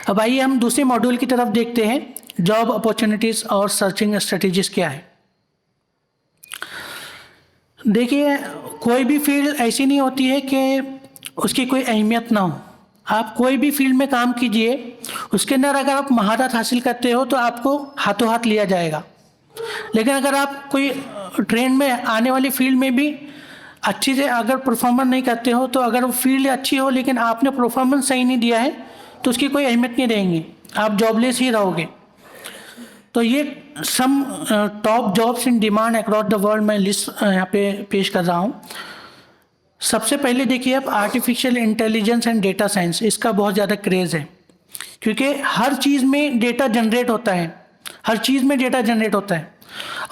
अब आइए हम दूसरे मॉड्यूल की तरफ देखते हैं, जॉब अपॉर्चुनिटीज़ और सर्चिंग स्ट्रेटजीज क्या है। देखिए, कोई भी फील्ड ऐसी नहीं होती है कि उसकी कोई अहमियत ना हो। आप कोई भी फील्ड में काम कीजिए, उसके अंदर अगर आप महारत हासिल करते हो तो आपको हाथों हाथ लिया जाएगा। लेकिन अगर आप कोई ट्रेंड में आने वाली फील्ड में भी अच्छी से अगर परफॉर्मेंस नहीं करते हो, तो अगर वो फील्ड अच्छी हो लेकिन आपने परफॉर्मेंस सही नहीं दिया है तो उसकी कोई अहमियत नहीं रहेगी, आप जॉबलेस ही रहोगे। तो ये some top jobs in demand across the world मैं लिस्ट यहाँ पे पेश कर रहा हूँ। सबसे पहले देखिए आप, artificial intelligence and data science, इसका बहुत ज़्यादा क्रेज़ है क्योंकि हर चीज़ में डेटा जनरेट होता है, हर चीज़ में डेटा जनरेट होता है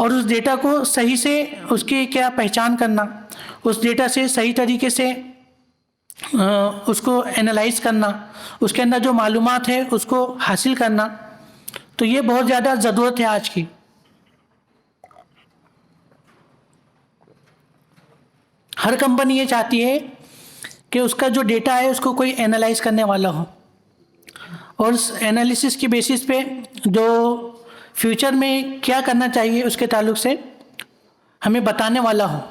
और उस डेटा को सही से उसकी क्या पहचान करना, उस डेटा से सही तरीके से उसको एनालाइज करना, उसके अंदर जो मालूमात है उसको हासिल करना, तो ये बहुत ज़्यादा ज़रूरत है आज की। हर कंपनी ये चाहती है कि उसका जो डेटा है उसको कोई एनालाइज करने वाला हो और उस एनालिसिस की बेसिस पे जो फ्यूचर में क्या करना चाहिए उसके ताल्लुक से हमें बताने वाला हो।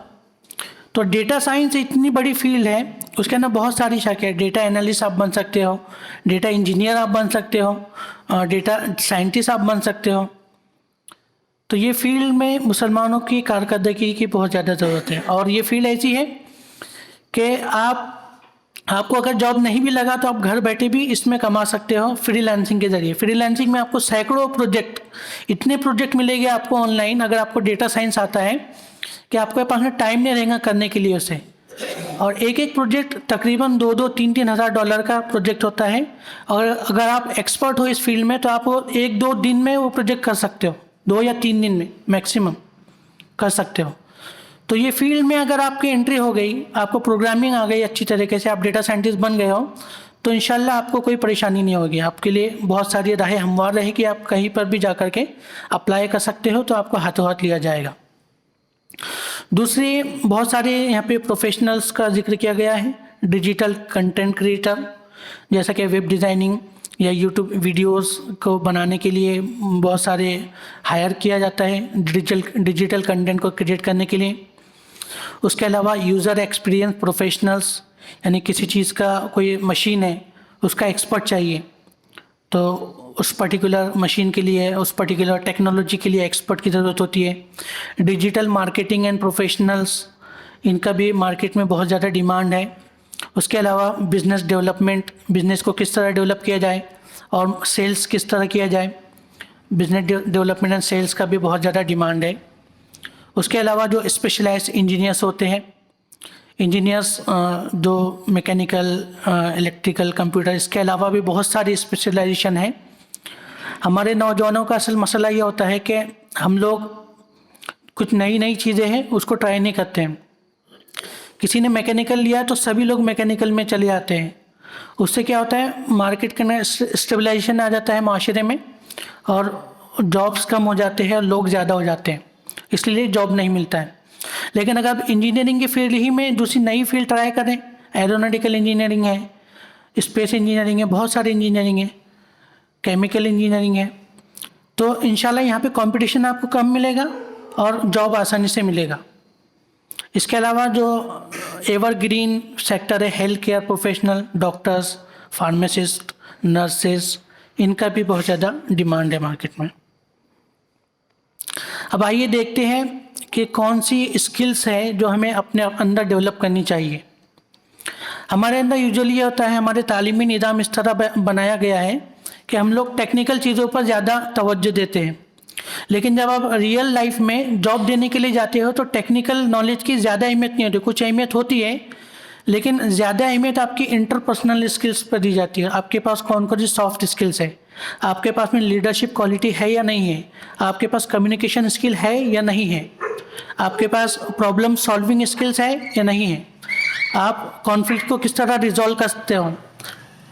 तो डेटा साइंस इतनी बड़ी फील्ड है, उसके अंदर बहुत सारी शाखाएं हैं। डेटा एनालिस्ट आप बन सकते हो, डेटा इंजीनियर आप बन सकते हो, डेटा साइंटिस्ट आप बन सकते हो। तो ये फील्ड में मुसलमानों की कारकर्दगी की बहुत ज़्यादा ज़रूरत है और ये फील्ड ऐसी है कि आपको अगर जॉब नहीं भी लगा तो आप घर बैठे भी इसमें कमा सकते हो फ्रीलांसिंग के ज़रिए। फ्रीलांसिंग में आपको सैकड़ों प्रोजेक्ट, इतने प्रोजेक्ट मिलेंगे आपको ऑनलाइन, अगर आपको डेटा साइंस आता है कि आपके पास में टाइम नहीं रहेगा करने के लिए उसे। और एक एक प्रोजेक्ट तकरीबन 2-3 हज़ार डॉलर का प्रोजेक्ट होता है और अगर आप एक्सपर्ट हो इस फील्ड में तो आप 1-2 दिन में वो प्रोजेक्ट कर सकते हो, 2 या 3 दिन में मैक्सिमम कर सकते हो। तो ये फील्ड में अगर आपकी एंट्री हो गई, आपको प्रोग्रामिंग आ गई अच्छी तरीके से, आप डेटा साइंटिस्ट बन गए हो, तो इंशाल्लाह आपको कोई परेशानी नहीं होगी। आपके लिए बहुत सारी राहें हमवार रहेगी, आप कहीं पर भी जा कर के अप्लाई कर सकते हो तो आपको हाथों हाथ लिया जाएगा। दूसरी बहुत सारे यहाँ पे प्रोफेशनल्स का जिक्र किया गया है। डिजिटल कंटेंट क्रिएटर, जैसा कि वेब डिज़ाइनिंग या यूट्यूब वीडियोस को बनाने के लिए बहुत सारे हायर किया जाता है डिजिटल कंटेंट को क्रिएट करने के लिए। उसके अलावा यूज़र एक्सपीरियंस प्रोफेशनल्स, यानी किसी चीज़ का कोई मशीन है उसका एक्सपर्ट चाहिए, तो उस पर्टिकुलर मशीन के लिए, उस पर्टिकुलर टेक्नोलॉजी के लिए एक्सपर्ट की ज़रूरत होती है। डिजिटल मार्केटिंग एंड प्रोफेशनल्स, इनका भी मार्केट में बहुत ज़्यादा डिमांड है। उसके अलावा बिज़नेस डेवलपमेंट, बिज़नेस को किस तरह डेवलप किया जाए और सेल्स किस तरह किया जाए, बिज़नेस डेवलपमेंट एंड सेल्स का भी बहुत ज़्यादा डिमांड है। उसके अलावा जो स्पेशलाइज्ड इंजीनियर्स होते हैं, इंजीनियर्स जो मैकेनिकल, इलेक्ट्रिकल, कंप्यूटर, इसके अलावा भी बहुत सारी स्पेशलाइजेशन है। हमारे नौजवानों का असल मसला ये होता है कि हम लोग कुछ नई नई चीज़ें हैं उसको ट्राई नहीं करते हैं। किसी ने मैकेनिकल लिया तो सभी लोग मैकेनिकल में चले जाते हैं। उससे क्या होता है, मार्केट के अंदर स्टेबलाइजेशन आ जाता है माशरे में और जॉब्स कम हो जाते हैं और लोग ज़्यादा हो जाते हैं, इसलिए जॉब नहीं मिलता है। लेकिन अगर आप इंजीनियरिंग की फील्ड ही में दूसरी नई फील्ड ट्राई करें, एरोनॉटिकल इंजीनियरिंग है, स्पेस इंजीनियरिंग है, बहुत सारी इंजीनियरिंग है, केमिकल इंजीनियरिंग है, तो इंशाल्लाह यहाँ पे कंपटीशन आपको कम मिलेगा और जॉब आसानी से मिलेगा। इसके अलावा जो एवरग्रीन सेक्टर है, health care professional, doctors, pharmacist, nurses, इनका भी बहुत ज़्यादा डिमांड है मार्केट में। अब आइए देखते हैं कि कौन सी स्किल्स है जो हमें अपने अंदर डेवलप करनी चाहिए। हमारे अंदर यूजुअली ये होता है, हमारे तालीमी निज़ाम इस तरह बनाया गया है कि हम लोग टेक्निकल चीज़ों पर ज़्यादा तवज्जो देते हैं, लेकिन जब आप रियल लाइफ में जॉब देने के लिए जाते हो तो टेक्निकल नॉलेज की ज़्यादा अहमियत नहीं होती। कुछ अहमियत होती है लेकिन ज़्यादा अहमियत आपकी इंटरपर्सनल स्किल्स पर दी जाती है। आपके पास कौन कौन सी सॉफ्ट स्किल्स है, आपके पास में लीडरशिप क्वालिटी है या नहीं है, आपके पास कम्युनिकेशन स्किल है या नहीं है, आपके पास प्रॉब्लम सॉल्विंग स्किल्स है या नहीं है, आप कॉन्फ्लिक्ट को किस तरह रिजॉल्व कर सकते हो,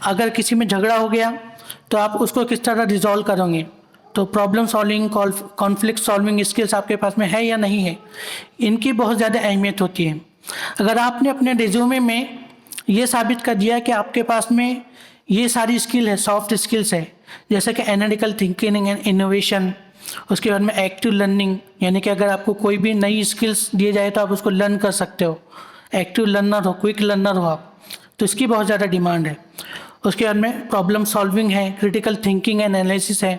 अगर किसी में झगड़ा हो गया तो आप उसको किस तरह रिजॉल्व करोगे। तो problem solving, conflict solving skills आपके पास में है या नहीं है, इनकी बहुत ज़्यादा अहमियत होती है। अगर आपने अपने रिज्यूमे में ये साबित कर दिया कि आपके पास में ये सारी स्किल है, सॉफ्ट स्किल्स है, जैसे कि एनालिटिकल थिंकिंग एंड इनोवेशन। उसके बाद में एक्टिव लर्निंग, यानी कि अगर आपको कोई भी नई स्किल्स दिए जाए तो आप उसको लर्न कर सकते हो। एक्टिव लर्नर हो, क्विक लर्नर हो आप, तो इसकी बहुत ज़्यादा डिमांड है। उसके बाद में प्रॉब्लम सॉल्विंग है, क्रिटिकल थिंकिंग एंड एनालिसिस है।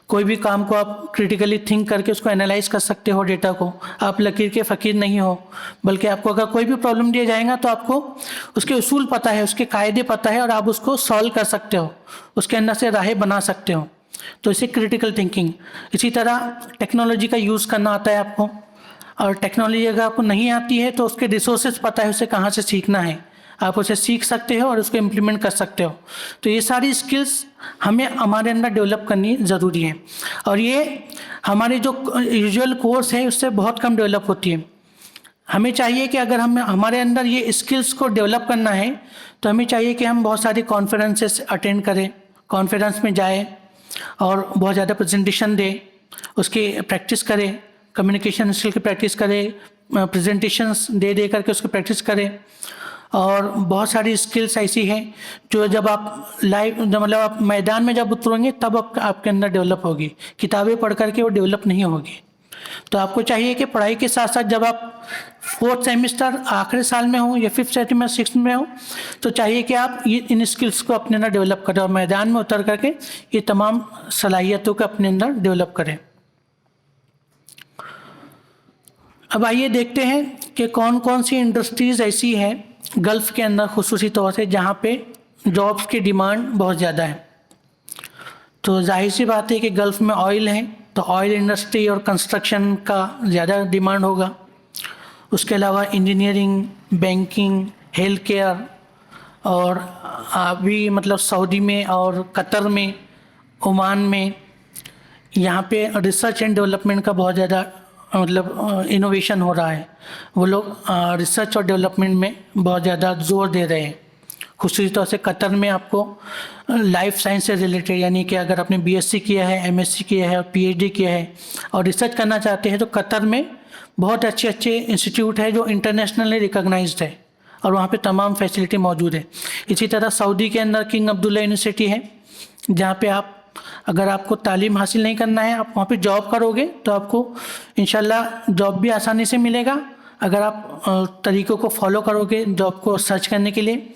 कोई भी काम को आप क्रिटिकली थिंक करके उसको एनालाइज कर सकते हो, डेटा को। आप लकीर के फ़कीर नहीं हो, बल्कि आपको अगर कोई भी प्रॉब्लम दिया जाएगा तो आपको उसके उसूल पता है, उसके कायदे पता है, और आप उसको सॉल्व कर सकते हो, उसके अंदर से राहें बना सकते हो। तो इसे क्रिटिकल थिंकिंग। इसी तरह टेक्नोलॉजी का यूज़ करना आता है आपको, और टेक्नोलॉजी अगर आपको नहीं आती है तो उसके रिसोर्सेज पता है, उसे कहाँ से सीखना है, आप उसे सीख सकते हो और उसको इम्प्लीमेंट कर सकते हो। तो ये सारी स्किल्स हमें हमारे अंदर डेवलप करनी ज़रूरी है, और ये हमारे जो यूजुअल कोर्स है उससे बहुत कम डेवलप होती है। हमें चाहिए कि अगर हमारे अंदर ये स्किल्स को डेवलप करना है तो हमें चाहिए कि हम बहुत सारी कॉन्फ्रेंसेस अटेंड करें, कॉन्फ्रेंस में जाए और बहुत ज़्यादा प्रेजेंटेशन दें, उसकी प्रैक्टिस करें, कम्युनिकेशन स्किल की प्रैक्टिस करें, प्रेजेंटेशंस दे करके उसकी प्रैक्टिस करें। और बहुत सारी स्किल्स ऐसी हैं जो जब आप मतलब आप मैदान में जब उतरोगे तब आपके अंदर डेवलप होगी, किताबें पढ़ करके वो डेवलप नहीं होगी। तो आपको चाहिए कि पढ़ाई के साथ साथ जब आप 4th सेमेस्टर आखिरी साल में हो या 5th सेमेस्टर 6th में हो, तो चाहिए कि आप ये इन स्किल्स को अपने अंदर डेवलप करें और मैदान में उतर करके ये तमाम सलाहियतों को अपने अंदर डेवलप करें। अब आइए देखते हैं कि कौन कौन सी इंडस्ट्रीज़ ऐसी हैं गल्फ़ के अंदर खुसूसी तौर से जहाँ पे जॉब्स की डिमांड बहुत ज़्यादा है। तो जाहिर सी बात है कि गल्फ़ में ऑयल है, तो ऑयल इंडस्ट्री और कंस्ट्रक्शन का ज़्यादा डिमांड होगा। उसके अलावा इंजीनियरिंग, बैंकिंग, हेल्थ केयर, और अभी मतलब सऊदी में और कतर में, ओमान में, यहाँ पे रिसर्च एंड डेवलपमेंट का बहुत ज़्यादा मतलब इनोवेशन हो रहा है। वो लोग रिसर्च और डेवलपमेंट में बहुत ज़्यादा जोर दे रहे हैं। खुशी तौर से कतर में आपको लाइफ साइंस से रिलेटेड, यानी कि अगर आपने बीएससी किया है, एमएससी किया है और पीएचडी किया है और रिसर्च करना चाहते हैं तो कतर में बहुत अच्छे अच्छे इंस्टीट्यूट है जो इंटरनेशनली रिकॉग्नाइज्ड है और वहाँ पे तमाम फैसिलिटी मौजूद है। इसी तरह सऊदी के अंदर किंग अब्दुल्ला यूनिवर्सिटी है, जहाँ पे आप अगर आपको तालीम हासिल नहीं करना है, आप वहाँ पे जॉब करोगे तो आपको इंशाल्लाह जॉब भी आसानी से मिलेगा अगर आप तरीक़ों को फॉलो करोगे जॉब को सर्च करने के लिए,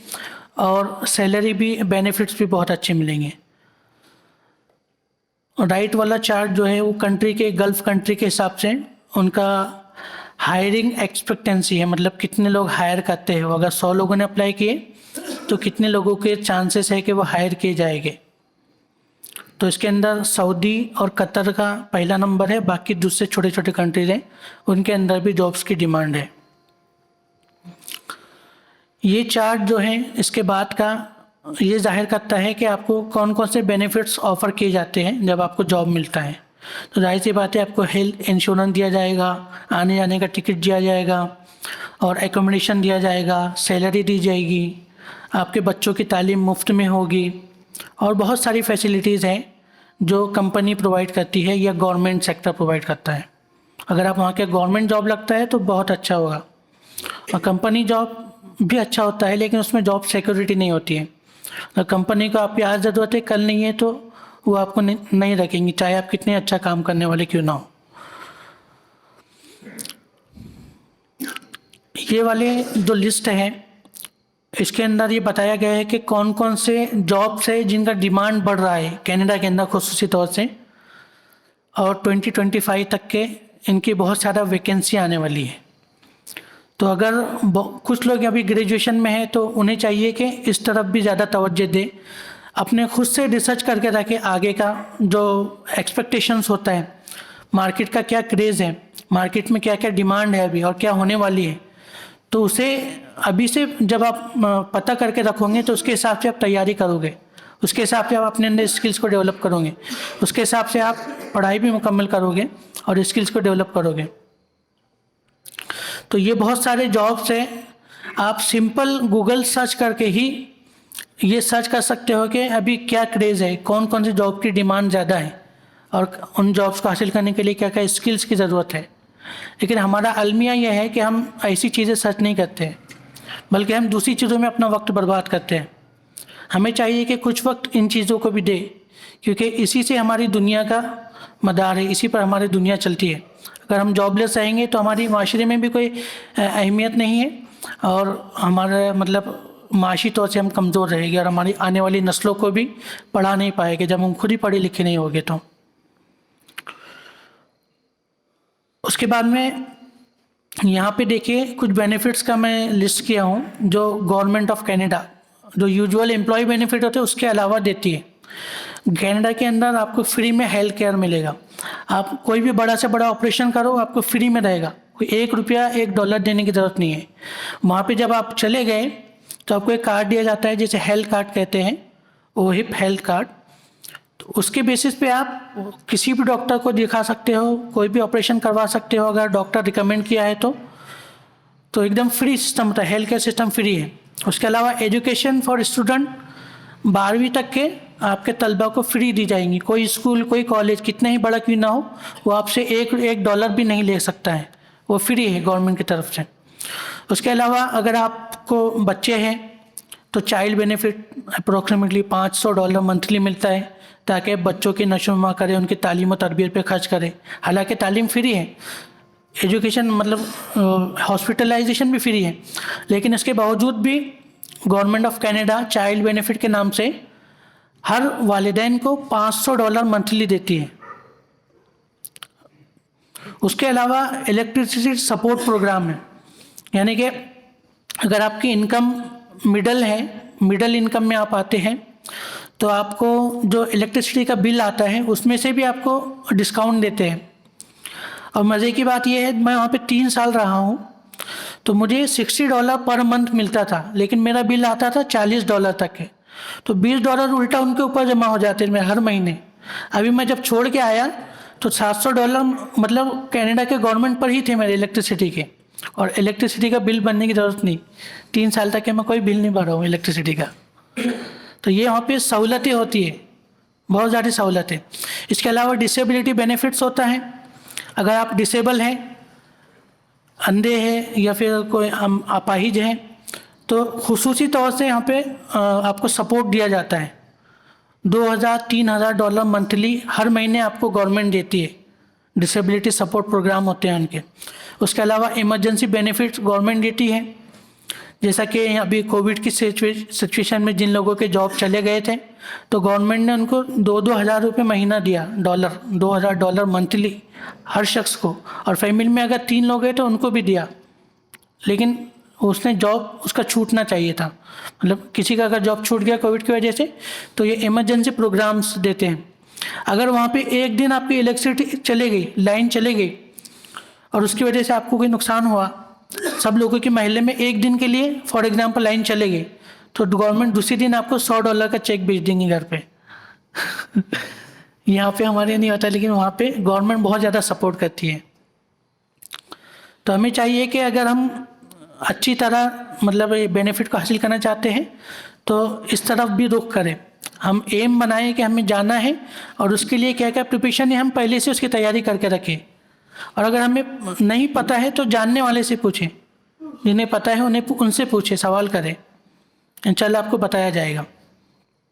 और सैलरी भी, बेनिफिट्स भी बहुत अच्छे मिलेंगे। राइट वाला चार्ट जो है वो कंट्री के, गल्फ़ कंट्री के हिसाब से उनका हायरिंग एक्सपेक्टेंसी है, मतलब कितने लोग हायर करते हैं। अगर 100 लोगों ने अप्लाई किए तो कितने लोगों के चांसेस है कि वो हायर किए जाएंगे। तो इसके अंदर सऊदी और कतर का पहला नंबर है, बाकी दूसरे छोटे छोटे कंट्रीज हैं उनके अंदर भी जॉब्स की डिमांड है। ये चार्ट जो है इसके बाद का ये जाहिर करता है कि आपको कौन कौन से बेनिफिट्स ऑफ़र किए जाते हैं जब आपको जॉब मिलता है। तो जाहिर सी बात है आपको हेल्थ इंश्योरेंस दिया जाएगा, आने जाने का टिकट दिया जाएगा और एकोमोडेशन दिया जाएगा, सैलरी दी जाएगी, आपके बच्चों की तालीम मुफ्त में होगी, और बहुत सारी फैसिलिटीज़ हैं जो कंपनी प्रोवाइड करती है या गवर्नमेंट सेक्टर प्रोवाइड करता है। अगर आप वहाँ के गवर्नमेंट जॉब लगता है तो बहुत अच्छा होगा, और कंपनी जॉब भी अच्छा होता है लेकिन उसमें जॉब सिक्योरिटी नहीं होती है। अगर कंपनी को आपकी आज ज़रूरत है, कल नहीं है, तो वो आपको नहीं रखेंगी, चाहे आप कितने अच्छा काम करने वाले क्यों ना हो। ये वाले जो लिस्ट है इसके अंदर ये बताया गया है कि कौन कौन से जॉब्स है जिनका डिमांड बढ़ रहा है कनाडा के अंदर खुसूसी तौर से, और 2025 तक के इनकी बहुत सारा वैकेंसी आने वाली है। तो अगर कुछ लोग अभी ग्रेजुएशन में हैं तो उन्हें चाहिए कि इस तरफ भी ज़्यादा तवज्जो दें, अपने खुद से रिसर्च करके रखें आगे का जो एक्सपेक्टेशंस होता है, मार्केट का क्या क्रेज़ है, मार्केट में क्या क्या डिमांड है अभी और क्या होने वाली है, तो उसे अभी से जब आप पता करके रखोगे तो उसके हिसाब से आप तैयारी करोगे, उसके हिसाब से आप अपने अंदर स्किल्स को डेवलप करोगे, उसके हिसाब से आप पढ़ाई भी मुकम्मल करोगे और स्किल्स को डेवलप करोगे। तो ये बहुत सारे जॉब्स हैं, आप सिंपल गूगल सर्च करके ही ये सर्च कर सकते हो कि अभी क्या क्रेज़ है, कौन कौन सी जॉब की डिमांड ज़्यादा है और उन जॉब्स को हासिल करने के लिए क्या क्या स्किल्स की ज़रूरत है। लेकिन हमारा अलमिया यह है कि हम ऐसी चीज़ें सर्च नहीं करते, बल्कि हम दूसरी चीज़ों में अपना वक्त बर्बाद करते हैं। हमें चाहिए कि कुछ वक्त इन चीज़ों को भी दे, क्योंकि इसी से हमारी दुनिया का मदार है, इसी पर हमारी दुनिया चलती है। अगर हम जॉबलेस रहेंगे तो हमारी माशरे में भी कोई अहमियत नहीं है, और हमारा मतलब माशी तौर से हम कमज़ोर रहेंगे, और हमारी आने वाली नस्लों को भी पढ़ा नहीं पाएंगे जब हम खुद ही पढ़े लिखे नहीं होंगे। तो उसके बाद में यहाँ पे देखिए कुछ बेनिफिट्स का मैं लिस्ट किया हूँ जो गवर्नमेंट ऑफ कनाडा, जो यूजुअल एम्प्लॉय बेनिफिट होते हैं उसके अलावा देती है। कनाडा के अंदर आपको फ्री में हेल्थ केयर मिलेगा। आप कोई भी बड़ा से बड़ा ऑपरेशन करो आपको फ्री में रहेगा, कोई $1 $1 देने की ज़रूरत नहीं है। वहाँ पे जब आप चले गए तो आपको एक कार्ड दिया जाता है जिसे हेल्थ कार्ड कहते हैं, वो हिप हेल्थ कार्ड। तो उसके बेसिस पे आप किसी भी डॉक्टर को दिखा सकते हो, कोई भी ऑपरेशन करवा सकते हो अगर डॉक्टर रिकमेंड किया है तो एकदम फ्री सिस्टम होता है, हेल्थ केयर सिस्टम फ्री है। उसके अलावा एजुकेशन फॉर स्टूडेंट 12वीं तक के आपके तलबा को फ्री दी जाएंगी। कोई स्कूल कोई कॉलेज कितना ही बड़ा क्यों ना हो वो आपसे $1 भी नहीं ले सकता है, वो फ्री है गवर्नमेंट की तरफ से। उसके अलावा अगर आपको बच्चे हैं तो चाइल्ड बेनिफिट अप्रोक्सीमेटली $500 मंथली मिलता है, ताकि बच्चों की नशोनुमा करें, उनकी तालीम और तरबियत पे खर्च करें। हालांकि तालीम फ्री है, एजुकेशन मतलब हॉस्पिटलाइजेशन भी फ्री है, लेकिन इसके बावजूद भी government of Canada child benefit के नाम से हर वालिदैन को $500 मंथली देती है। उसके अलावा इलेक्ट्रिसिटी सपोर्ट प्रोग्राम है, यानी कि अगर आपकी इनकम मिडल है, मिडल इनकम में आप आते हैं तो आपको जो इलेक्ट्रिसिटी का बिल आता है उसमें से भी आपको डिस्काउंट देते हैं। और मज़े की बात यह है मैं वहाँ पे 3 साल रहा हूँ तो मुझे $60 पर मंथ मिलता था, लेकिन मेरा बिल आता था $40 तक के, तो $20 उल्टा उनके ऊपर जमा हो जाते हैं हर महीने। अभी मैं जब छोड़ के आया तो $700 मतलब कनाडा के गवर्नमेंट पर ही थे मेरे इलेक्ट्रिसिटी के, और इलेक्ट्रिसिटी का बिल बनने की ज़रूरत नहीं। 3 साल तक के मैं कोई बिल नहीं भर रहा हूँ इलेक्ट्रिसिटी का। तो ये वहाँ पे सहूलतें होती है, बहुत ज़्यादा सहूलतें। इसके अलावा डिसेबिलिटी बेनिफिट्स होता है। अगर आप डिसेबल हैं, अंधे हैं या फिर कोई अपाहिज हैं तो खुसूसी तौर से यहाँ पे आपको सपोर्ट दिया जाता है। $2,000-3,000 मंथली हर महीने आपको गवर्नमेंट देती है। डिसेबिलिटी सपोर्ट प्रोग्राम होते हैं उनके। उसके अलावा इमरजेंसी बेनिफिट्स गवर्नमेंट देती है, जैसा कि अभी कोविड की सिचुएशन में जिन लोगों के जॉब चले गए थे तो गवर्नमेंट ने उनको 2-2 हज़ार रुपये महीना दिया, $2,000 मंथली हर शख्स को, और फैमिली में अगर 3 लोग हैं तो उनको भी दिया। लेकिन उसने जॉब उसका छूटना चाहिए था, मतलब किसी का अगर जॉब छूट गया कोविड की वजह से तो ये इमरजेंसी प्रोग्राम्स देते हैं। अगर वहाँ पे एक दिन आपकी इलेक्ट्रिसिटी चले गई, लाइन चले गई और उसकी वजह से आपको कोई नुकसान हुआ, सब लोगों के महल्ले में एक दिन के लिए फॉर एग्जांपल लाइन चले गई, तो गवर्नमेंट दूसरे दिन आपको $100 का चेक भेज देंगे घर पे। यहाँ पे हमारे नहीं होता, लेकिन वहाँ पे गवर्नमेंट बहुत ज़्यादा सपोर्ट करती है। तो हमें चाहिए कि अगर हम अच्छी तरह मतलब ये बेनिफिट को हासिल करना चाहते हैं तो इस तरफ भी रुख करें। हम एम बनाएं कि हमें जाना है और उसके लिए क्या क्या प्रिपरेशन है हम पहले से उसकी तैयारी करके रखें। और अगर हमें नहीं पता है तो जानने वाले से पूछें, जिन्हें पता है उन्हें उनसे पूछें, सवाल करें, इंशाल्लाह आपको बताया जाएगा।